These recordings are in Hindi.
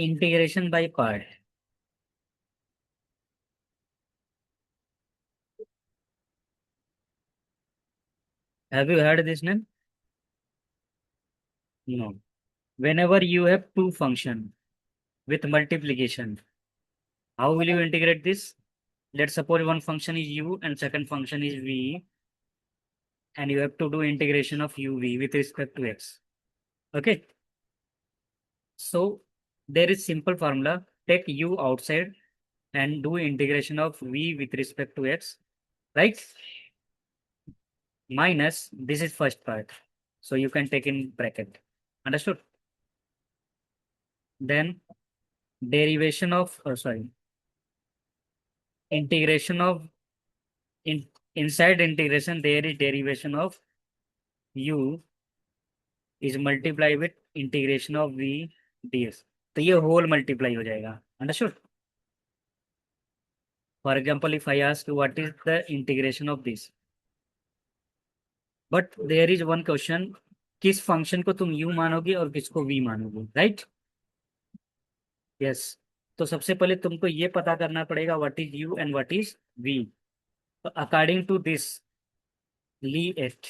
integration by part. Have you heard this name? No. Whenever you have two function with multiplication, how will you integrate this? Let's suppose one function is u and second function is v, and you have to do integration of uv with respect to x. Okay. So there is simple formula. Take u outside and do integration of v with respect to x, right? Minus, this is first part. So you can take in bracket. Understood? Then derivation of, sorry, integration of, in inside integration, there is derivation of u is multiply with integration of v ds. तो ये whole multiply हो जाएगा. Understood? For example, if I ask you what is the integration of this, but there is one question, किस फंक्शन को तुम u मानोगे और किसको v मानोगे, राइट? यस. तो सबसे पहले तुमको ये पता करना पड़ेगा what is u and what is v. तो अकॉर्डिंग टू दिस, लीएट.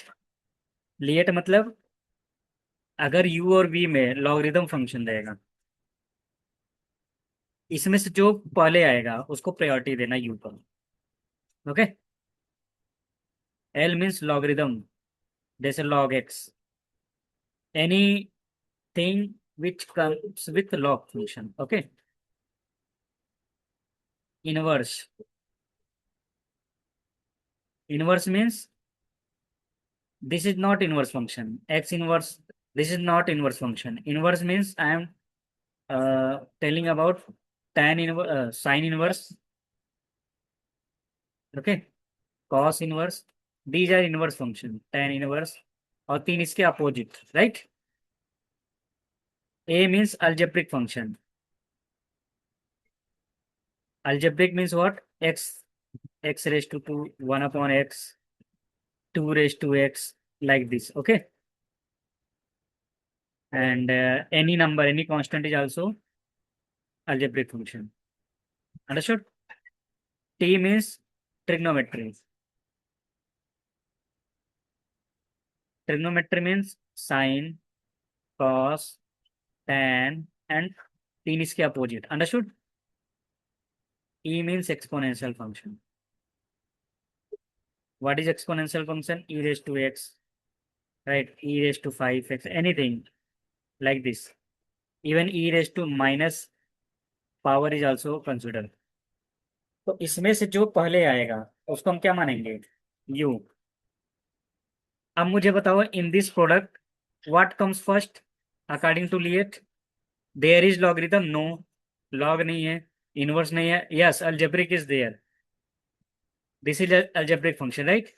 लीएट मतलब अगर u और v में लॉगरिदम फंक्शन रहेगा, इसमें से जो पहले आएगा उसको प्रायोरिटी देना u पर. ओके. एल मीन्स लॉगरिदम, जैसे log x, any thing which comes with log function. Okay. Inverse. Inverse means this is not inverse function. X inverse, this is not inverse function. Inverse means I am telling about tan inverse, sine inverse, okay, cos inverse. These are inverse function, tan inverse, और तीन इसके opposite, right? A means algebraic function. Algebraic means what? X raised to 2, 1 upon x, 2 raised to x, like this, okay? And any number, any constant is also algebraic function. Understood? T means trigonometry. Trigonometry means sine, cos, tan, and तीन इसके opposite. Understood? E means exponential function. What is exponential function? E raised to x, right? E raised to 5x, anything like this. Even e raised to minus power is also considered. तो इसमें से जो पहले आएगा उसको हम क्या मानेंगे? u. अब मुझे बताओ, in this product what comes first according to LIATE? There is logarithm? No, log नहीं है. इनवर्स नहीं है. Yes, algebraic is there. This is algebraic function, right?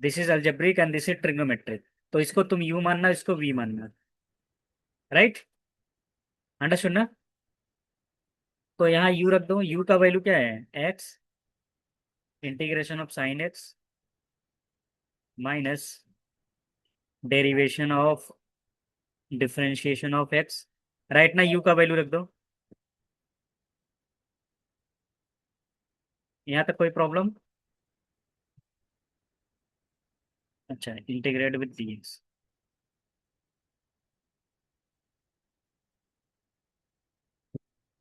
This is algebraic and this is trigonometric. तो इसको तुम u मानना, इसको v मानना, राइट? अंडरस्टूड ना? तो यहाँ u रख दो. u का वैल्यू क्या है? x integration of sine x minus derivation of differentiation of x, right ना? u का वैल्यू रख दो. यहाँ तक कोई प्रॉब्लम? अच्छा, integrate with dx.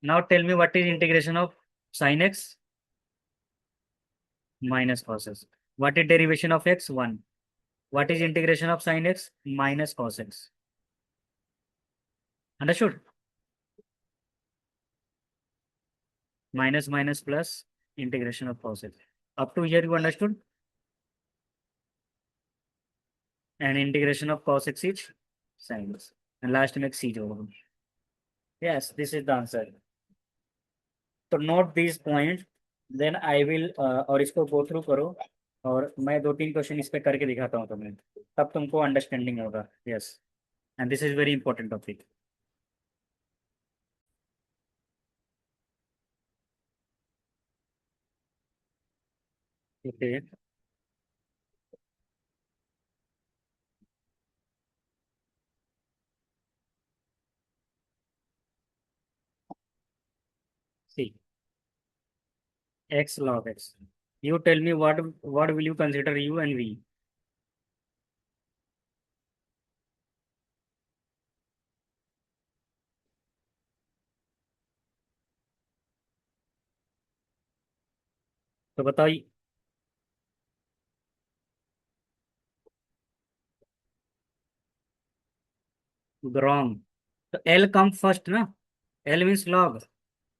Now tell me what is integration of sine x minus cos x. What is derivation of x? 1. What is integration of sin x? Minus cos x. Understood? Minus minus plus integration of cos x. Up to here you understood? And integration of cos x is sin x. And last makes c over. Yes, this is the answer. तो note these points. Then I will और इसको go through करो, और मैं दो तीन क्वेश्चन इस पे करके दिखाता हूँ तुम्हें, तब तुमको अंडरस्टैंडिंग होगा. Yes. And this is very important topic. Okay. See, x log x. You tell me what will you consider u and v? तो बताओ। रॉन्ग। तो एल कम फर्स्ट ना। L means log.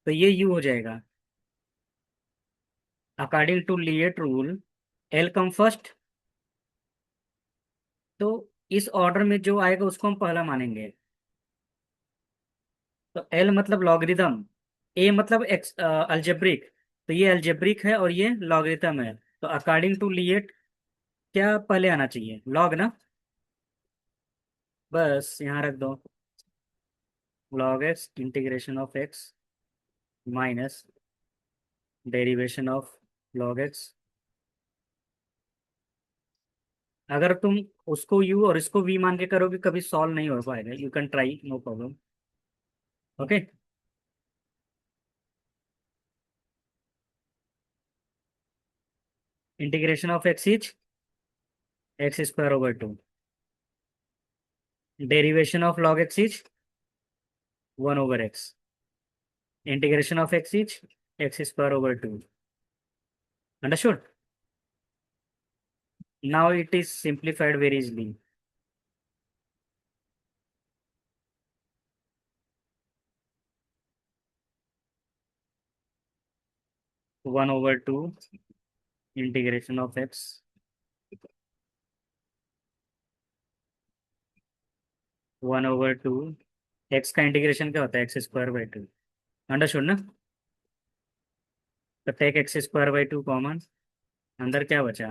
तो ये यू हो जाएगा। According to LIATE rule, L come first. तो इस ऑर्डर में जो आएगा उसको हम पहला मानेंगे। तो एल मतलब लॉगरिदम, ए मतलब एक्स अल्जेब्रिक। तो ये अल्जेब्रिक है और ये लॉगरिदम है। तो अकॉर्डिंग टू लिएट क्या पहले आना चाहिए? लॉग ना। बस यहाँ रख दो। Log x integration of x minus derivation of log x. अगर तुम उसको यू और इसको वी मान के करोगे कभी सॉल्व नहीं हो पाएगा। You can try, no problem. Okay. Integration of x is x square over two. Derivation of log x is one over x. Integration of x is x square over two. Understood? Now it is simplified very easily. One over two integration of x. One over two x का इंटीग्रेशन क्या होता है? X square by two. Understood ना? तो take x square by two common. अंदर क्या बचा?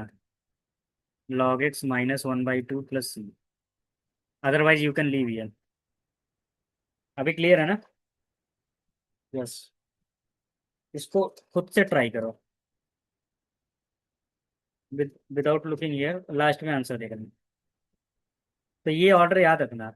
Log x minus one by two plus C. Otherwise you can leave here. अभी क्लियर है ना? यस। इसको खुद से ट्राई करो विदाउट लुकिंग हियर। लास्ट में आंसर देखना। तो ये ऑर्डर याद रखना।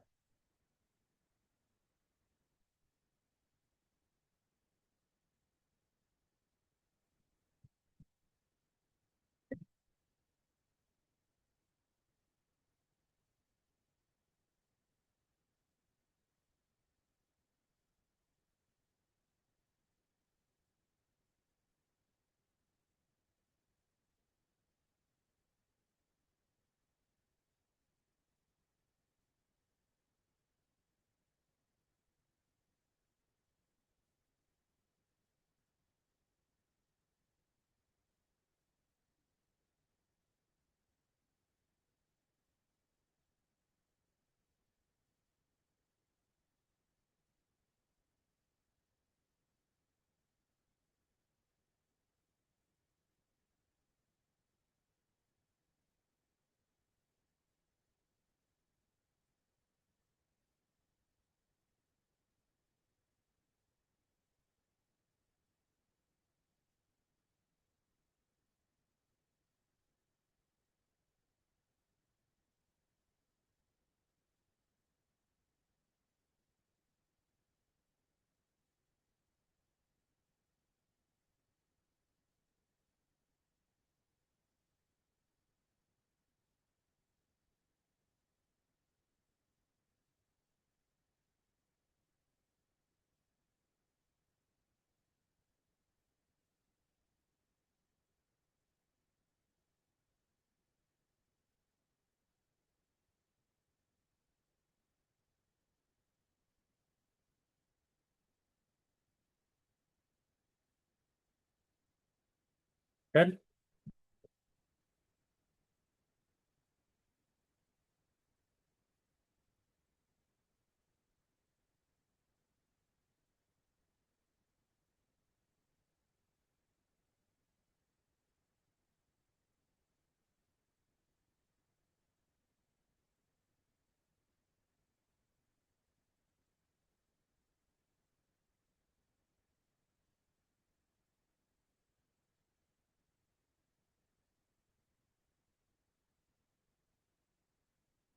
10।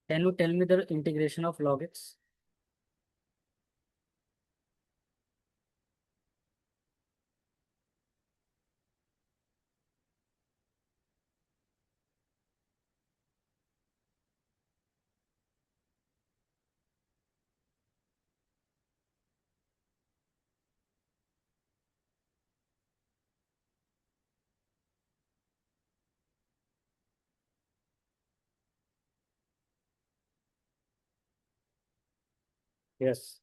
Can you tell me the integration of log x? Yes.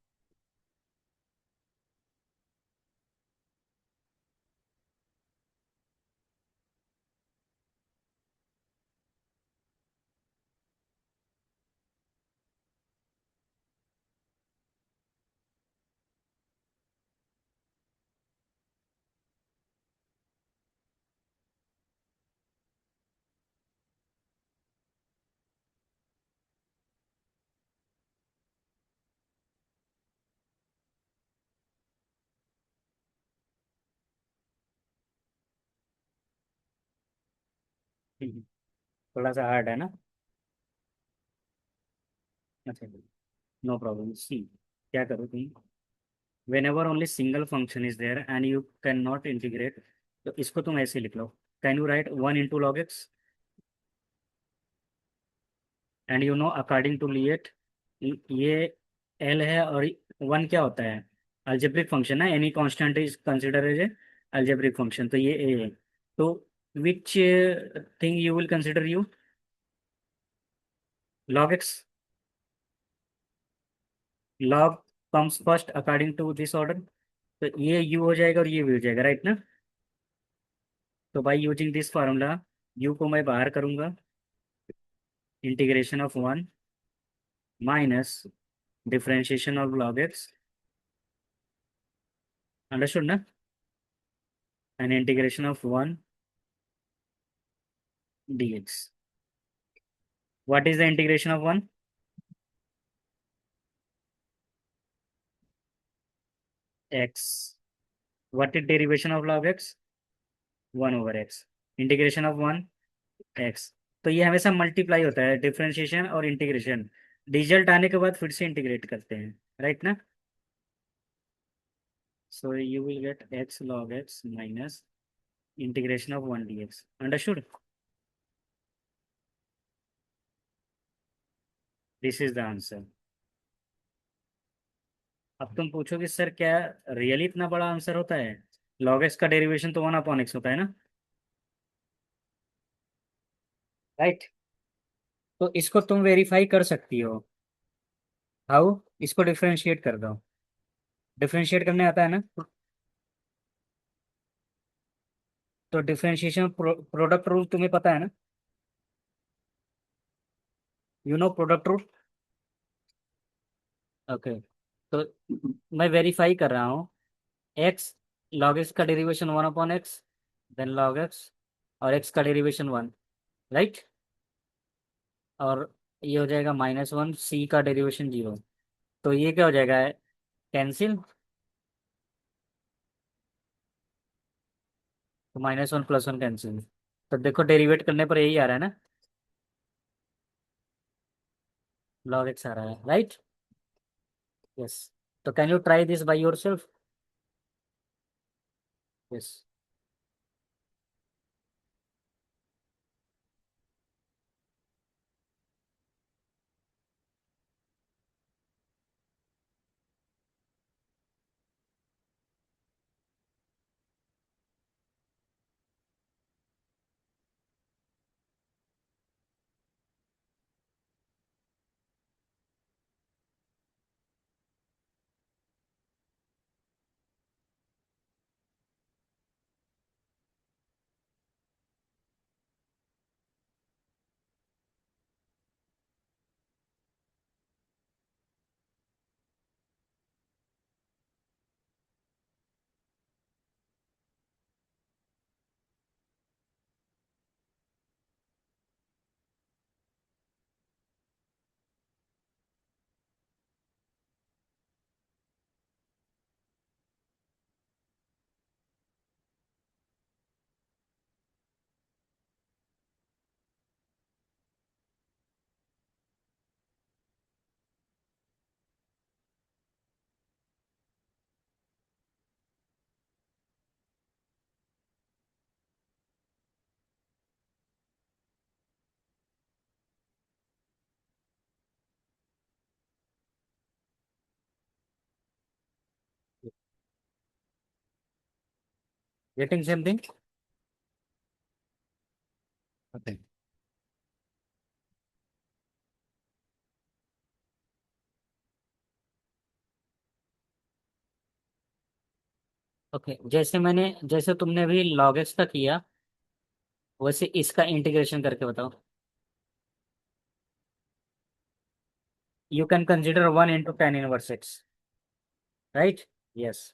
थोड़ा सा हार्ड है ना। अच्छा, नो प्रॉब्लम। सी, क्या करो तुम, whenever only single function is there and you cannot integrate, तो इसको तुम ऐसे लिख लो, can you write 1 into log x, and you know according to LIATE, ये एल है और वन क्या होता है, अल्जेब्रिक फंक्शन है, any constant is consider as a algebraic function, तो ये ए है। तो which thing you will consider, u, log x, log comes first according to this order, तो ये यू हो जाएगा और ये भी हो जाएगा, राइट ना। तो by using this formula, u को मैं बाहर करूंगा, integration of one minus differentiation of log x, understood ना, and integration of one dx. What is the integration of 1? X. What is derivation of log x? 1 over x. Integration of 1 x। तो ये हमेशा मल्टीप्लाई होता है, डिफरेंशिएशन और इंटीग्रेशन, रिजल्ट आने के बाद फिर से इंटीग्रेट करते हैं, राइट ना। So you will get x log x minus integration of 1 dx, understood. This is the answer. अब तुम पूछोगे सर क्या रियली इतना बड़ा आंसर होता है, log x का डेरिवेशन तो 1/x होता है ना, राइट। तो इसको तुम वेरीफाई कर सकती हो। हाउ? इसको डिफरेंशिएट कर दो, डिफरेंशिएट करने आता है ना। तो डिफरेंशिएशन प्रोडक्ट रूल तुम्हें पता है ना, you know product rule. Okay, तो मैं वेरीफाई कर रहा हूँ, एक्स, लॉग एक्स का derivation 1/x, then log x, और एक्स का डेरिवेशन 1, राइट। और ये हो जाएगा -1, सी का डेरिवेशन 0, तो ये क्या हो जाएगा, कैंसिल, तो -1 +1 कैंसिल, तो देखो डेरिवेट करने पर यही आ रहा है ना, लॉग एक्स आ रहा है, राइट। यस। तो can you try this by your self. Yes. Getting same thing. Okay. Okay, जैसे तुमने अभी log x का किया, वैसे इसका इंटीग्रेशन करके बताओ। You can consider 1 into tan inverse x, right? Yes.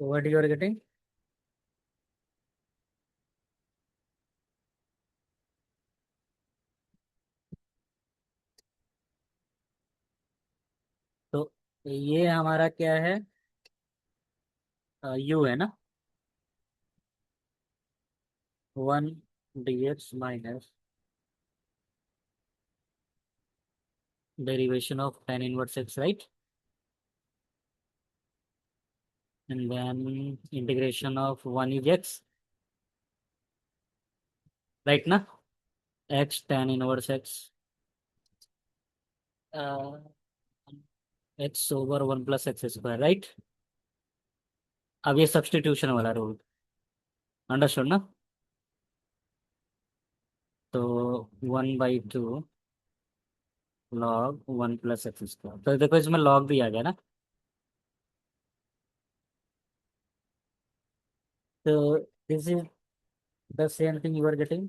What you are getting? ये हमारा क्या है, यू है ना, 1 dx minus derivation of tan inverse x, right? And then integration of 1 is x, right ना, x tan inverse x, uh, x over 1 plus x square, right? अब ये सब्स्टिट्यूशन वाला रूल, अंडरस्टूड ना? तो 1/2 log 1 plus x स्क्वायर, तो देखो इसमें log भी आ गया ना, तो this is the same thing you are getting.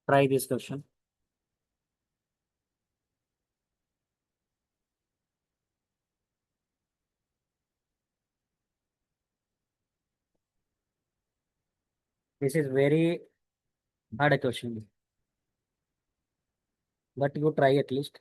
Try this question. This is very hard question, but you try at least.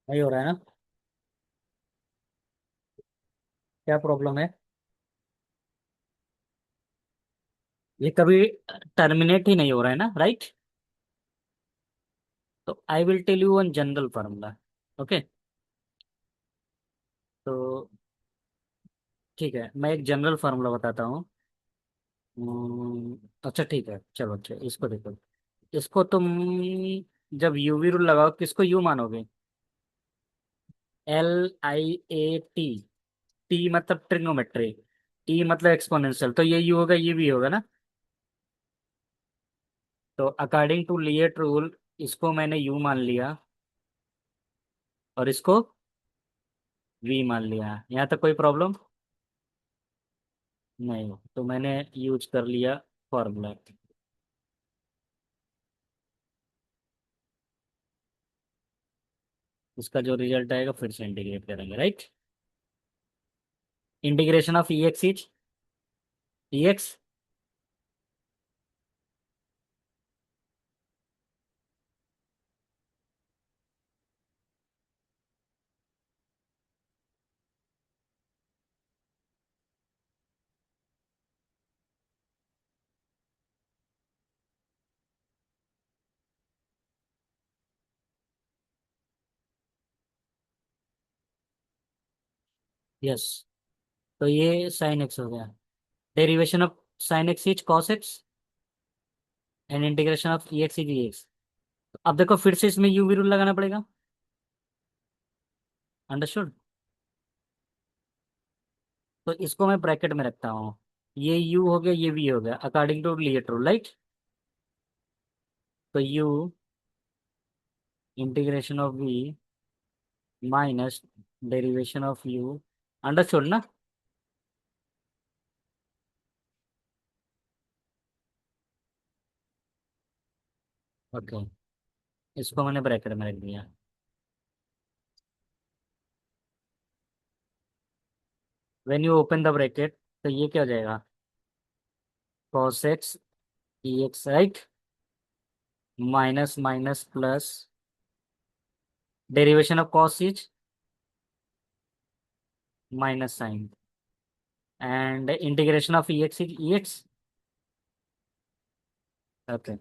वही हो रहा है ना? क्या प्रॉब्लम है? ये कभी टर्मिनेट ही नहीं हो रहा है ना, राइट? तो I will tell you one general formula. Okay, तो ठीक है, मैं एक जनरल फार्मूला बताता हूँ। अच्छा ठीक है, चलो अच्छा इसको देखो। इसको तुम जब यूवी रूल लगाओ किसको यू मानोगे? LIAT। टी मतलब ट्रिग्नोमेट्री, ई मतलब एक्सपोनेंशियल, तो ये यू होगा, ये भी होगा ना। तो अकॉर्डिंग टू लिएट रूल इसको मैंने यू मान लिया और इसको वी मान लिया। यहाँ तक कोई प्रॉब्लम नहीं, तो मैंने यूज कर लिया फॉर्मूला। इसका जो रिजल्ट आएगा फिर से इंटीग्रेट करेंगे, right? Integration of e x is e x. Yes, तो ये साइन एक्स हो गया। Derivation of sine x is cos x and integration of e x is e x. अब देखो फिर से इसमें यू वी रूल लगाना पड़ेगा। अंडरस्टूड? तो इसको मैं ब्रैकेट में रखता हूँ। ये यू हो गया, ये वी हो गया, according to LIATE rule, right? तो u integration of v minus derivation of u. Understood ना? ओके, इसको मैंने ब्रैकेट में रख दिया। When you open the bracket तो ये क्या हो जाएगा? cos x dx, right? Minus minus plus derivation of cos is minus sine and integration of ex is ex। Okay,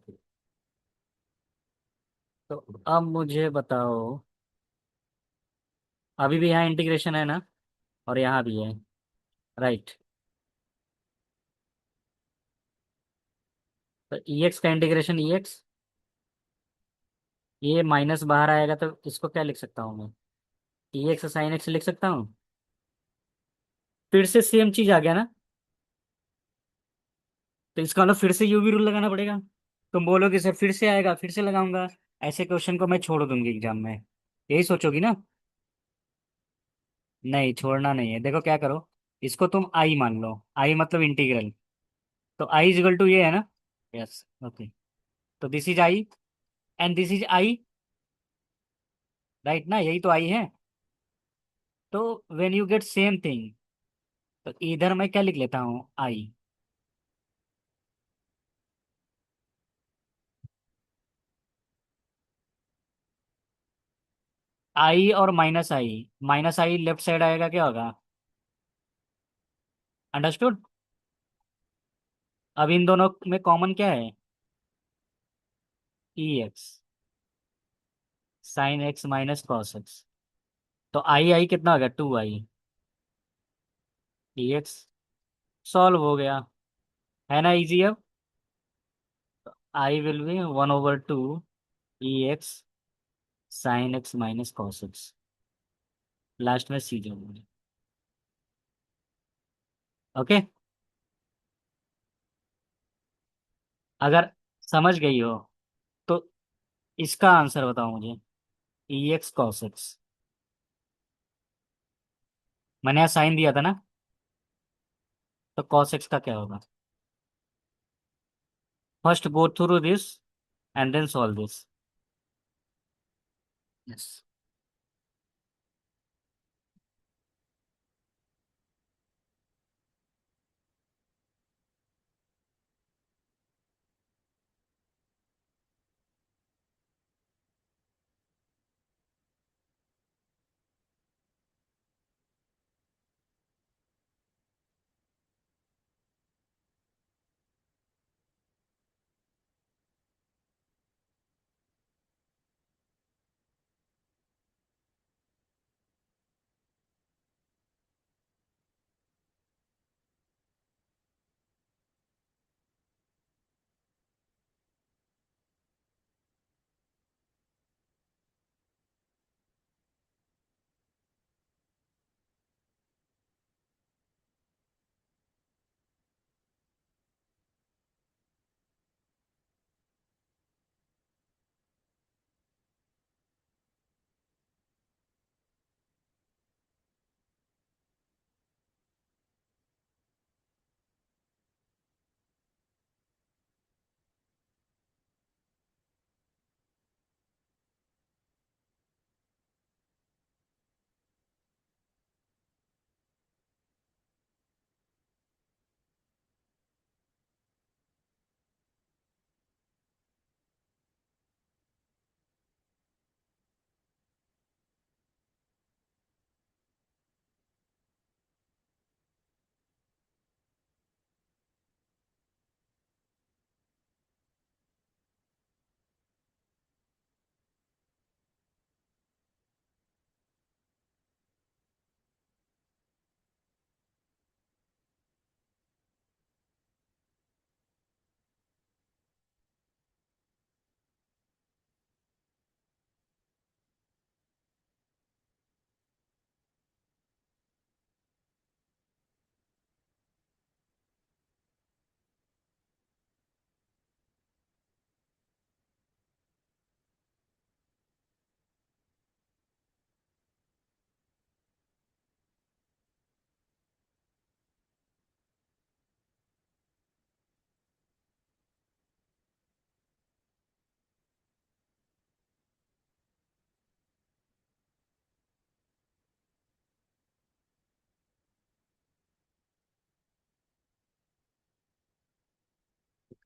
तो अब मुझे बताओ, अभी भी यहाँ इंटीग्रेशन है ना, और यहाँ भी है, राइट? तो ex का इंटीग्रेशन ex, ये माइनस बाहर आएगा तो इसको क्या लिख सकता हूँ मैं? ex साइन x लिख सकता हूँ। फिर से सेम चीज आ गया ना? तो इसका मतलब फिर से यूवी रूल लगाना पड़ेगा। तुम बोलोगे सर फिर से आएगा, फिर से लगाऊंगा। ऐसे क्वेश्चन को मैं छोड़ दूंगी एग्जाम में, यही सोचोगी ना? नहीं, छोड़ना नहीं है। देखो क्या करो, इसको तुम आई मान लो, आई मतलब इंटीग्रल। तो आई इजिकल टू ये है ना? Yes, okay. तो this is I and this is I, right ना? यही तो आई है। तो when you get same thing, तो इधर मैं क्या लिख लेता हूँ? आई। आई और माइनस आई लेफ्ट साइड आएगा, क्या होगा? अंडरस्टूड? अब इन दोनों में कॉमन क्या है? E x sine x minus cos x. तो आई आई कितना हो गया? 2i ई एक्स। सॉल्व हो गया, है ना इजी अब? आई will B 1/2 E x sine x minus cos x. Last में सी जोड़ूंगी। ओके, अगर समझ गई हो तो इसका आंसर बताओ मुझे। ई एक्स कॉस एक्स, मैंने यहाँ साइन दिया था ना, तो कॉस एक्स का क्या होगा? First go through this and then solve this. Yes.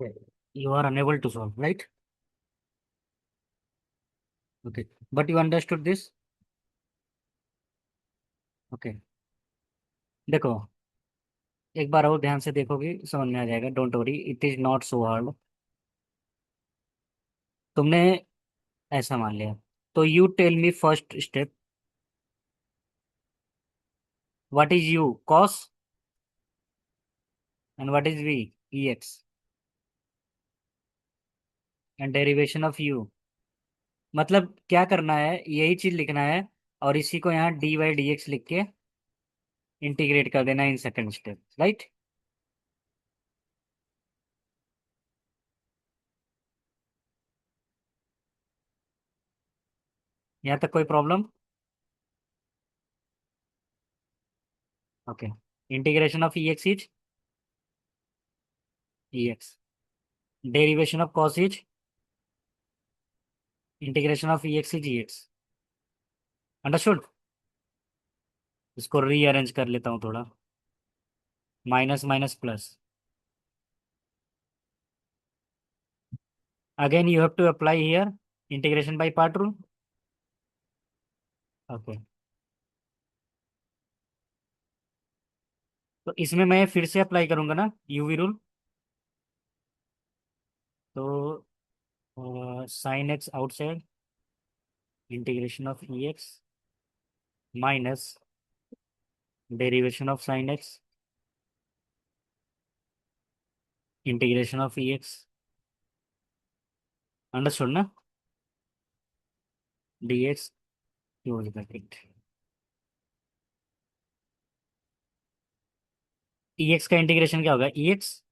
Okay. You are unable to solve, right? Okay. But you understood this? Okay. देखो, एक बार और ध्यान से देखोगे समझ में आ जाएगा, don't worry, it is not so hard. तुमने ऐसा मान लिया, तो you tell me first step, what is u cos and what is v e x and derivation of u. मतलब क्या करना है, यही चीज लिखना है, और इसी को यहाँ डी वाई डी एक्स लिख के इंटीग्रेट कर देना इन सेकंड स्टेप, राइट? यहाँ तक कोई problem? Okay. Integration of e x is e x, derivation of cos is integration of e x is e x. Understood? इसको रीअरेंज कर लेता हूँ थोड़ा, minus minus plus. Again you have to apply here integration by part rule. Okay. तो इसमें मैं फिर से अप्लाई करूंगा ना यूवी रूल, तो sine x outside integration of e x minus derivation of sine x integration of e x. Understood ना? D x close bracket. E x का इंटीग्रेशन क्या होगा, ई एक्स,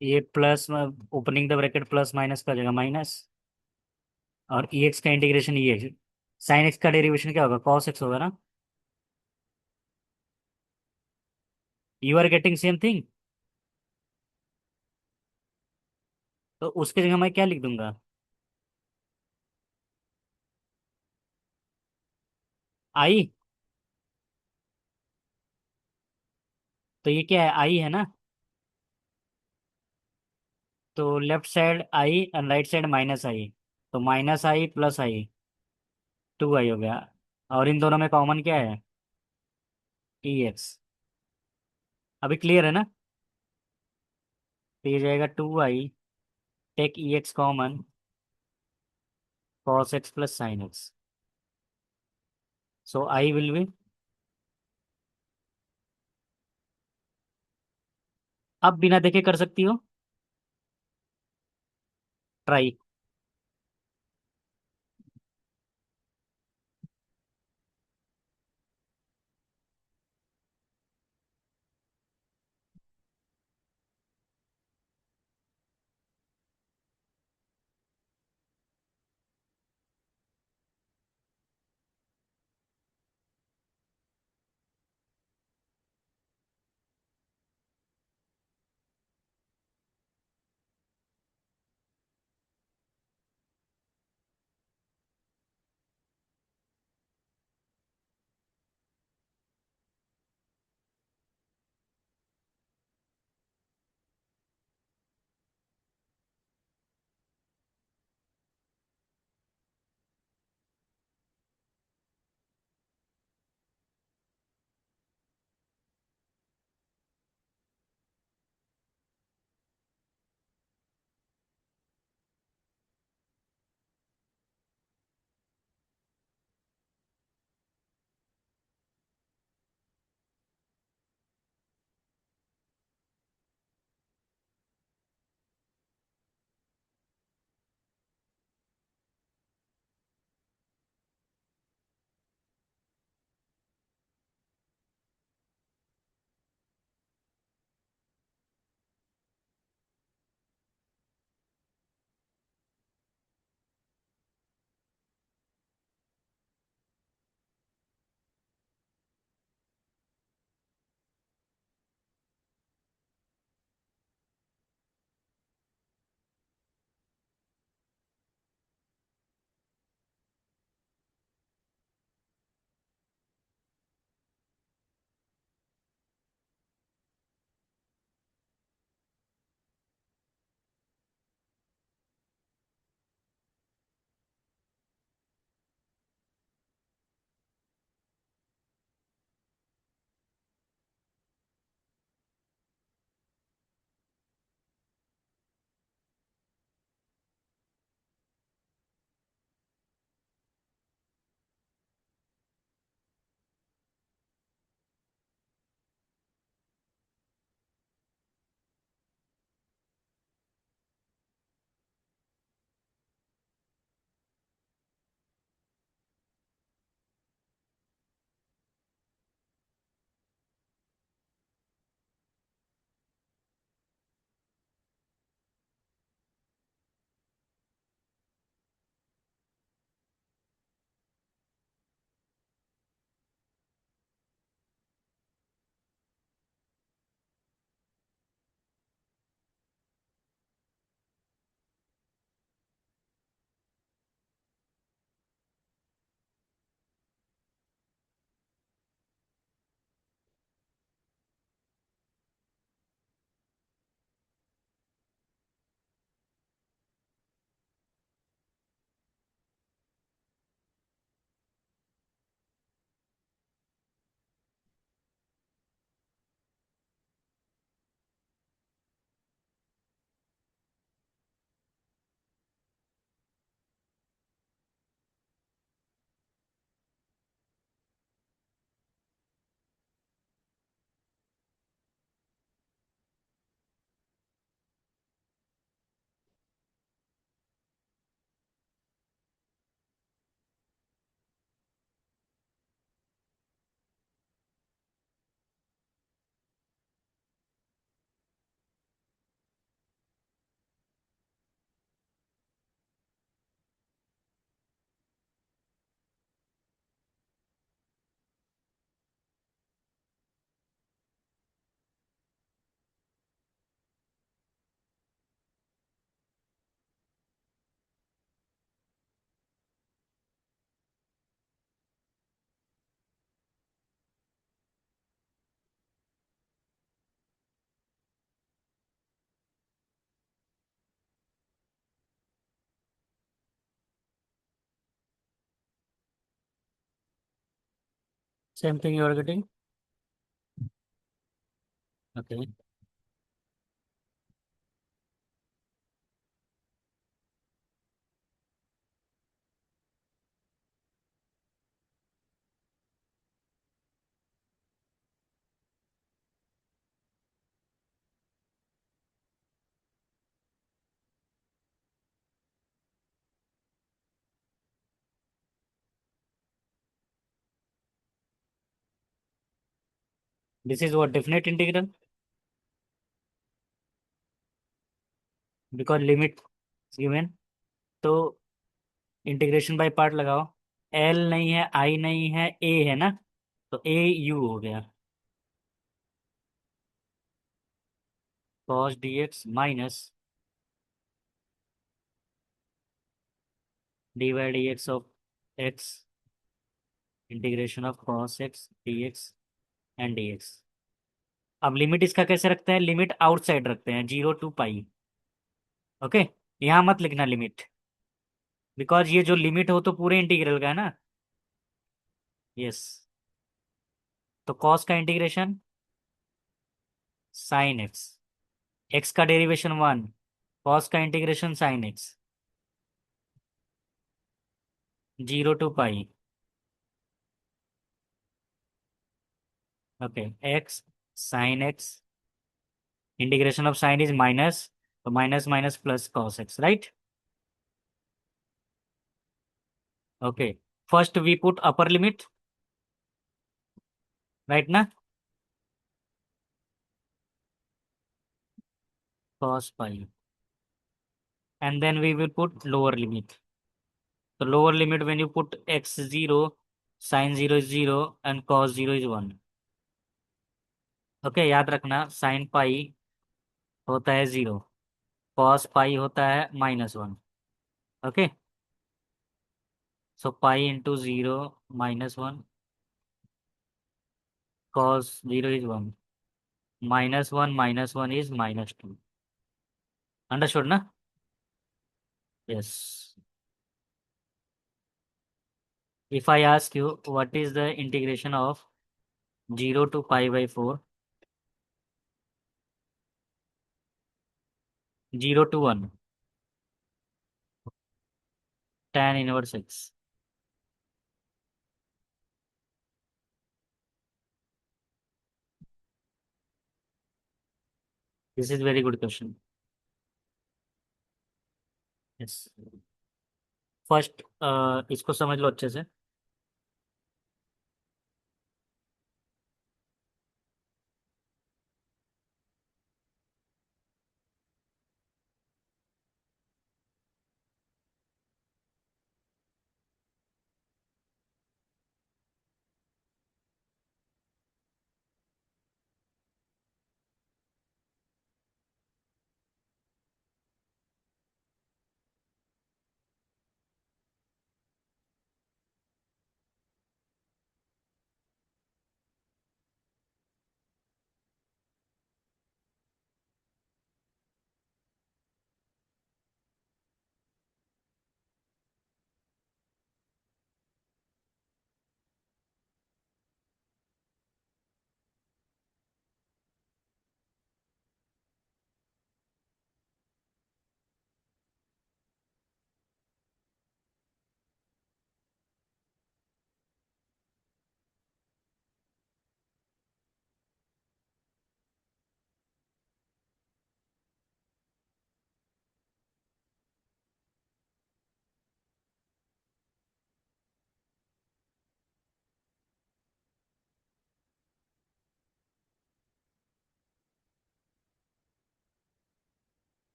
ये plus, opening the bracket plus minus का जगह माइनस, और ई एक्स का integration e x, sine x का डेरिवेशन क्या होगा, कॉस एक्स होगा ना? You are getting same thing. तो उसकी जगह मैं क्या लिख दूंगा, आई। तो ये क्या है, आई है ना? तो लेफ्ट साइड आई और राइट साइड माइनस आई, तो minus I plus I, two I हो गया। और इन दोनों में कॉमन क्या है, ई एक्स। अभी क्लियर है ना? तो ये जाएगा two I, take e x common, cos x plus sine x, so I will be. अब बिना देखे कर सकती हो, try. Same thing you are getting. Okay. This is what definite integral because limit is given. तो इंटीग्रेशन बाय पार्ट लगाओ। एल नहीं है, आई नहीं है, ए है ना, तो ए यू हो गया। Cos d x minus d y d x of x integration of cos x d x and d x. अब लिमिट इसका कैसे रखते हैं, लिमिट आउटसाइड रखते हैं 0 to पाई। ओके, यहाँ मत लिखना लिमिट, बिकॉज ये जो लिमिट हो तो पूरे इंटीग्रल का है ना। यस। तो कॉस का इंटीग्रेशन साइन एक्स, एक्स का डेरिवेशन 1, कॉस का integration sine x 0 to pi. Okay, x sine x, integration of sine is minus, तो minus minus plus cos x, right. Okay, first we put upper limit, right ना, cos pi, and then we will put lower limit. So lower limit when you put x 0, sin 0 is 0 and cos 0 is 1. Okay, याद रखना sin पाई होता है 0, cos पाई होता है -1। Okay, so pi into 0 -1, cos 0 is 1, -1 is -2। Understood ना। Yes. If I ask you what is the integration of 0 to π/4, 0 to 1, tan inverse x। This is very good question. Yes. First इसको समझ लो अच्छे से।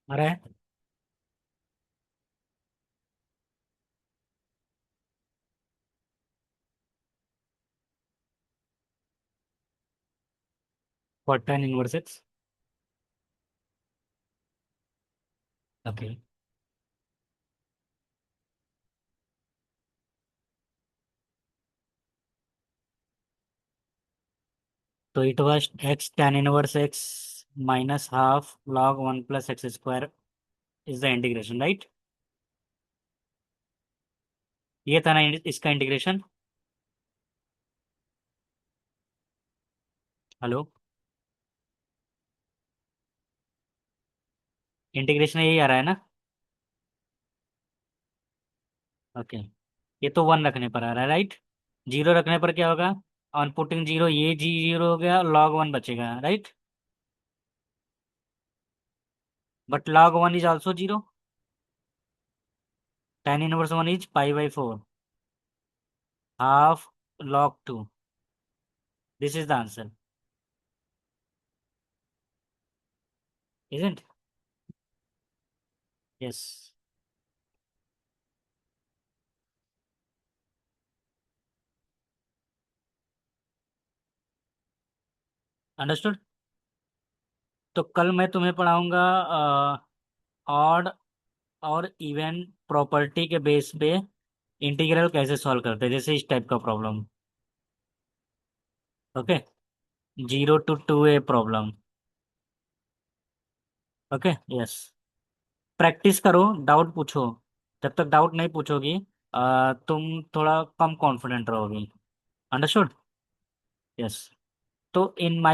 आ रहा है। For tan inverse x. Okay. तो it was x tan inverse x minus half log one plus x square is the integration, right? ये था ना इसका इंटीग्रेशन। हेलो। इंटीग्रेशन यही आ रहा है ना? ओके। ये तो वन रखने पर आ रहा है, राइट? जीरो रखने पर क्या होगा? ऑन पुटिंग जीरो ये जी जीरो हो गया, लॉग वन बचेगा, right? But log one is also zero. Tan inverse one is pi by four, half log two. This is the answer, isn't? Yes. Understood. तो कल मैं तुम्हें पढ़ाऊंगा ऑड और इवन प्रॉपर्टी के बेस पे इंटीग्रल कैसे सॉल्व करते हैं, जैसे इस टाइप का problem. Okay. Zero to two a problem. Okay. Yes. Practice करो, डाउट पूछो। जब तक डाउट नहीं पूछोगी तुम थोड़ा कम कॉन्फिडेंट रहोगी। अंडरस्टूड। यस। तो इन